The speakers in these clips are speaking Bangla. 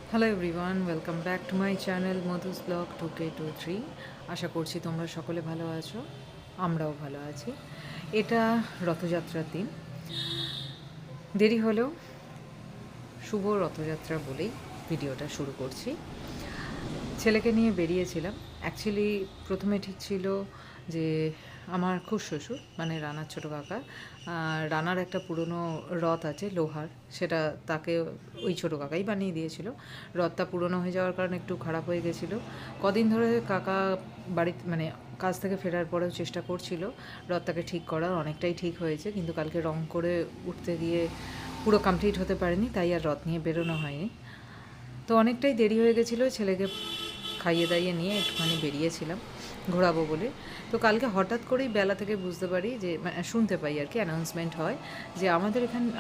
Hello everyone, welcome back to my channel Madhu's blog 2K23। আশা করছি তোমরা সকলে ভালো আছো, আমরাও ভালো আছি। এটা রথযাত্রার দিন, দেরি হলেও শুভ রথযাত্রা বলেই ভিডিওটা শুরু করছি। ছেলেকে নিয়ে বেরিয়েছিলাম। অ্যাকচুয়ালি প্রথমে ঠিক ছিল যে আমার খুড়শ্বশুর মানে রানার ছোটো কাকা, রানার একটা পুরনো রথ আছে লোহার, সেটা তাকে ওই ছোটো কাকাই বানিয়ে দিয়েছিল। রথটা পুরনো হয়ে যাওয়ার কারণে একটু খারাপ হয়ে গেছিলো। কদিন ধরে কাকা বাড়িতে মানে কাজ থেকে ফেরার পরেও চেষ্টা করছিল রথটাকে ঠিক করার, অনেকটাই ঠিক হয়েছে, কিন্তু কালকে রং করে উঠতে গিয়ে পুরো কমপ্লিট হতে পারেনি, তাই আর রথ নিয়ে বেরোনো হয়নি। তো অনেকটাই দেরি হয়ে গেছিলো, ছেলেকে খাইয়ে দাইয়ে নিয়ে একটুখানি বেরিয়েছিলাম ঘোরাবো বলে। তো কালকে হঠাৎ করেই বেলা থেকে বুঝতে পারি যে শুনতে পাই আর কি, অ্যানাউন্সমেন্ট হয় যে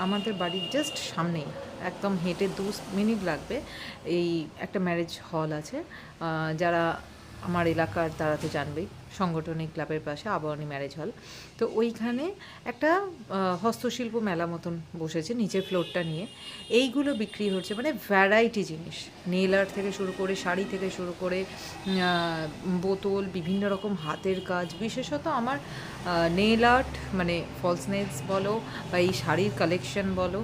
আমাদের বাড়ির জাস্ট সামনেই, একদম হেঁটে 2 মিনিট লাগবে, এই একটা ম্যারেজ হল আছে। যারা আমার এলাকার তারা তো জানবেই, সংগঠনিক ক্লাবের পাশে আবাহনী ম্যারেজ হল। তো ওইখানে একটা হস্তশিল্প মেলা মতন বসেছে নিচের ফ্লোরটা নিয়ে। এইগুলো বিক্রি হচ্ছে, মানে ভ্যারাইটি জিনিস, নেল আর্ট থেকে শুরু করে শাড়ি থেকে শুরু করে বোতল, বিভিন্ন রকম হাতের কাজ, বিশেষত আমার নেল আর্ট মানে ফলস নেলস বলো বা এই শাড়ির কালেকশন বলো,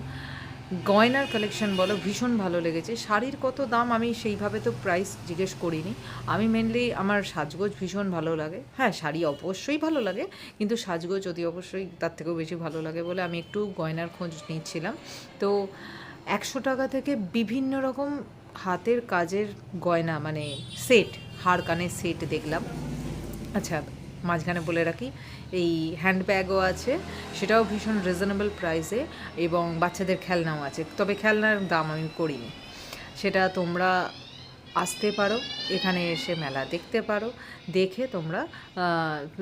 গয়নার কালেকশন বলো, ভীষণ ভালো লেগেছে। শাড়ির কত দাম আমি সেইভাবে তো প্রাইস জিজ্ঞেস করিনি। আমি মেনলি আমার সাজগোজ ভীষণ ভালো লাগে। হ্যাঁ, শাড়ি অবশ্যই ভালো লাগে, কিন্তু সাজগোজ অতি অবশ্যই তার থেকেও বেশি ভালো লাগে বলে আমি একটু গয়নার খোঁজ নিচ্ছিলাম। তো 100 টাকা থেকে বিভিন্ন রকম হাতের কাজের গয়না, মানে সেট, হাড় কানের সেট দেখলাম। আচ্ছা, মাঝখানে বলে রাখি এই হ্যান্ডব্যাগও আছে, সেটাও ভীষণ রিজনেবল প্রাইসে, এবং বাচ্চাদের খেলনাও আছে, তবে খেলনার দাম আমি করিনি। সেটা তোমরা আসতে পারো, এখানে এসে মেলা দেখতে পারো, দেখে তোমরা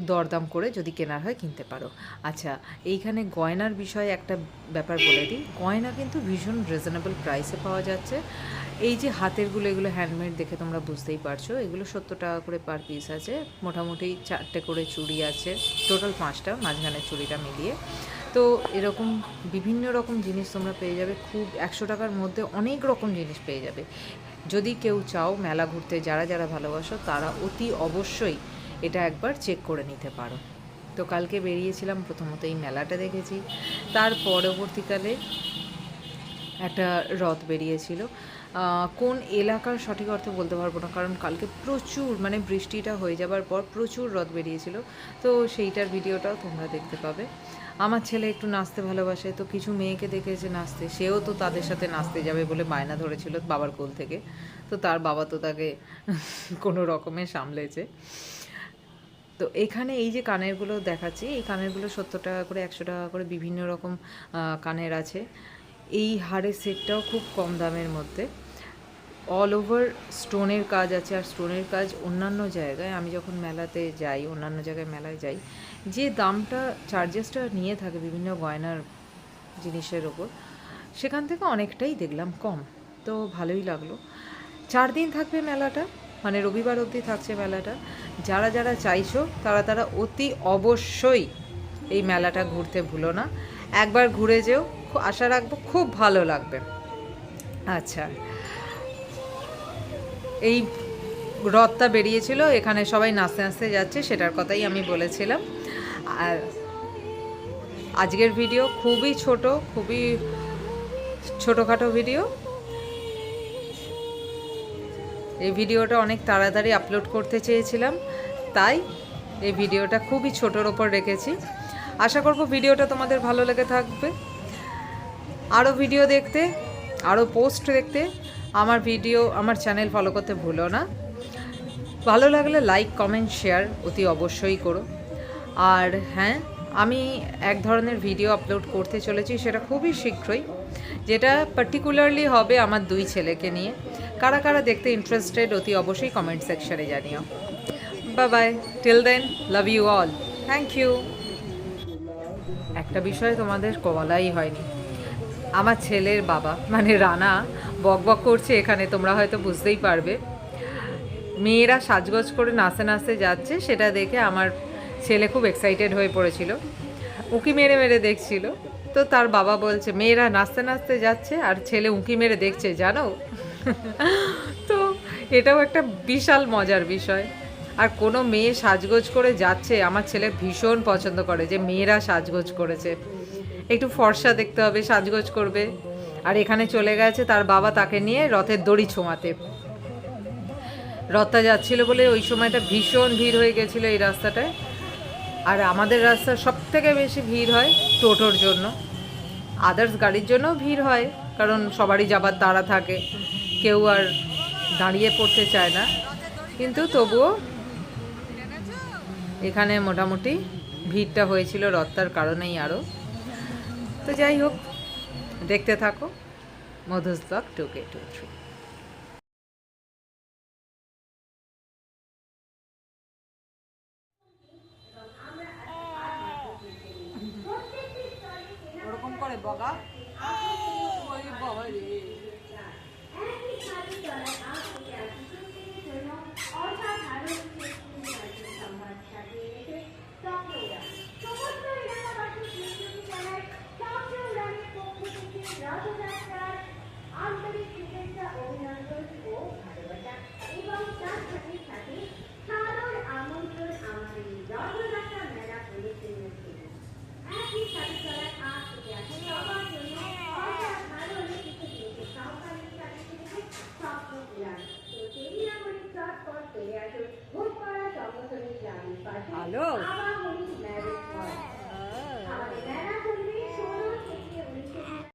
দরদাম করে যদি কেনার হয় কিনতে পারো। আচ্ছা, এইখানে গয়নার বিষয়ে একটা ব্যাপার বলে দিই, গয়না কিন্তু ভীষণ রিজনেবল প্রাইসে পাওয়া যাচ্ছে। এই যে হাতেরগুলো, এগুলো হ্যান্ডমেড দেখে তোমরা বুঝতেই পারছো, এগুলো 70 টাকা করে পার পিস আছে। মোটামুটি 4টে করে চুড়ি আছে, টোটাল 5টা, মাঝখানের চুড়িটা মিলিয়ে। তো এরকম বিভিন্ন রকম জিনিস তোমরা পেয়ে যাবে, খুব 100 টাকার মধ্যে অনেক রকম জিনিস পেয়ে যাবে। যদি কেউ চাও মেলা ঘুরতে, যারা যারা ভালোবাসো তারা অতি অবশ্যই এটা একবার চেক করে নিতে পারো। তো কালকে বেরিয়েছিলাম, প্রথমত এই মেলাটা দেখেছি, তার পরবর্তীকালে একটা রথ বেরিয়েছিল। কোন এলাকার সঠিক অর্থে বলতে পারবো না, কারণ কালকে প্রচুর, মানে বৃষ্টিটা হয়ে যাবার পর প্রচুর রথ বেরিয়েছিল। তো সেইটার ভিডিওটাও তোমরা দেখতে পাবে। আমার ছেলে একটু নাচতে ভালোবাসে, তো কিছু মেয়েকে দেখেছে নাচতে, সেও তো তাদের সাথে নাচতে যাবে বলে বায়না ধরেছিল বাবার কোল থেকে। তো তার বাবা তো তাকে কোনো রকমে সামলেছে। তো এখানে এই যে কানেরগুলো দেখাচ্ছি, এই কানেরগুলো 70 টাকা করে, 100 টাকা করে বিভিন্ন রকম কানের আছে। এই হাড়ের সেটটাও খুব কম দামের মধ্যে, অল ওভার স্টোনের কাজ আছে। আর স্টোনের কাজ অন্যান্য জায়গায়, আমি যখন মেলাতে যাই, অন্যান্য জায়গায় মেলায় যাই, যে দামটা চার্জেসটা নিয়ে থাকে বিভিন্ন গয়নার জিনিসের ওপর, সেখান থেকে অনেকটাই দেখলাম কম। তো ভালোই লাগলো। 4 দিন থাকবে মেলাটা, মানে রবিবার অবধি থাকছে মেলাটা। যারা যারা চাইছো তারা তারা অতি অবশ্যই এই মেলাটা ঘুরতে ভুলো না, একবার ঘুরে যেও, আশা রাখবো খুব ভালো লাগবে। আচ্ছা, এই রথটা বেরিয়েছিল, এখানে সবাই নাচতে নাচতে যাচ্ছে, সেটার কথাই আমি বলেছিলাম। আর আজকের ভিডিও খুবই ছোট, খুবই ছোটোখাটো ভিডিও। এই ভিডিওটা অনেক তাড়াতাড়ি আপলোড করতে চেয়েছিলাম, তাই এই ভিডিওটা খুবই ছোটোর ওপর রেখেছি। আশা করব ভিডিওটা তোমাদের ভালো লেগে থাকবে। আরও ভিডিও দেখতে, আরও পোস্ট দেখতে আমার চ্যানেল ফলো করতে ভুলো না। ভালো লাগলে লাইক, কমেন্ট, শেয়ার অতি অবশ্যই করো। আর হ্যাঁ, আমি এক ধরনের ভিডিও আপলোড করতে চলেছি, সেটা খুবই শীঘ্রই, যেটা পার্টিকুলারলি হবে আমার 2 ছেলেকে নিয়ে। কারা কারা দেখতে ইন্টারেস্টেড অতি অবশ্যই কমেন্ট সেকশনে জানিও। Bye bye, till then, love you all, thank you. একটা বিষয় তোমাদের বলাই হয়নি, আমার ছেলের বাবা মানে রানা বক বক করছে এখানে, তোমরা হয়তো বুঝতেই পারবে। মেয়েরা সাজগোজ করে নাচতে নাচতে যাচ্ছে, সেটা দেখে আমার ছেলে খুব এক্সাইটেড হয়ে পড়েছিল, উঁকি মেরে মেরে দেখছিল। তো তার বাবা বলছে মেয়েরা নাচতে নাচতে যাচ্ছে আর ছেলে উঁকি মেরে দেখছে, জানো। তো এটাও একটা বিশাল মজার বিষয়। আর কোনো মেয়ে সাজগোজ করে যাচ্ছে, আমার ছেলে ভীষণ পছন্দ করে যে মেয়েরা সাজগোজ করেছে, একটু ফর্সা দেখতে হবে, সাজগোজ করবে। আর এখানে চলে গেছে তার বাবা তাকে নিয়ে রথের দড়ি ছোঁয়াতে। রথটা যাচ্ছিল বলে ওই সময়টা ভীষণ ভিড় হয়ে গেছিলো এই রাস্তাটায়। আর আমাদের রাস্তার সব থেকে বেশি ভিড় হয় টোটোর জন্য, আদার্স গাড়ির জন্যও ভিড় হয়, কারণ সবারই যাবার তাড়া থাকে, কেউ আর দাঁড়িয়ে পড়তে চায় না। কিন্তু তবুও এখানে মোটামুটি ভিড়টা হয়েছিল রথটার কারণেই আরও। তো যাই হোক, দেখতে থাকো মধুস ব্লগ 2K23। ওরকম করে বগা ওই বাবা রে। আন্তরিক শুভেচ্ছা, অভিনন্দন ও ভালোবাসা এবং তার সাথে সাথে সাদর আমন্ত্রণ আমাদের রথযাত্রা মেলা পরিচালনা থেকে। একই সাথে চলার আজ থেকে আসলে সবার জন্য অসাধারণ কিছু জিনিসের সহকারীর সাথে থেকে স্বপ্ন পূরণ। তো দেরি না করে চটপট চলে আসুন ভোটপাড়া সংগঠনের গ্রামের পাশে। হ্যালো।